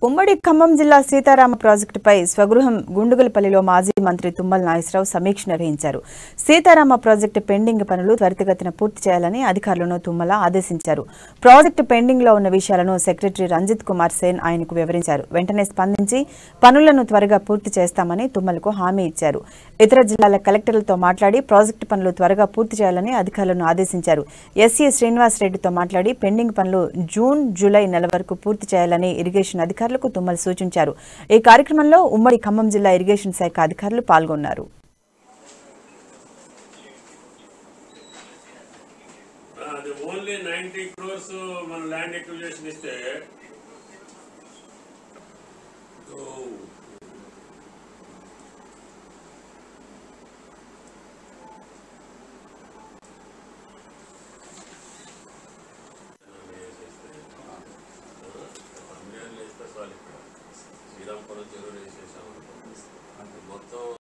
ఉమ్మడి ఖమ్మం జిల్లా సీతారామ ప్రాజెక్టుపై స్వగృహం గుండుగలపల్లిలో మాజీ మంత్రి తుమ్మల నాగేశ్వరరావు సమీక్ష నిర్వహించారు. సీతారామ ప్రాజెక్టు పెండింగ్ పనులు త్వరితగతిన పూర్తి చేయాలని అధికారులను తుమ్మల ఆదేశించారు. ప్రాజెక్టు పెండింగ్ లో ఉన్న విషయాలను సెక్రటరీ రంజిత్ కుమార్ సేన్ ఆయనకు వివరించారు. వెంటనే స్పందించి పనులను త్వరగా పూర్తి చేస్తామని తుమ్మలకు హామీ ఇచ్చారు. ఇతర జిల్లాల కలెక్టర్లతో మాట్లాడి ప్రాజెక్టు పనులు త్వరగా పూర్తి చేయాలని అధికారులను ఆదేశించారు. ఎస్సీ శ్రీనివాస్ రెడ్డితో మాట్లాడి పెండింగ్ పనులు జూన్, జూలై నెల వరకు పూర్తి చేయాలని ఇరిగేషన్ అధికారులకు తుమ్మల సూచించారు. ఈ కార్యక్రమంలో ఉమ్మడి ఖమ్మం జిల్లా ఇరిగేషన్ శాఖ అధికారులు పాల్గొన్నారు. శ్రీరాంపురం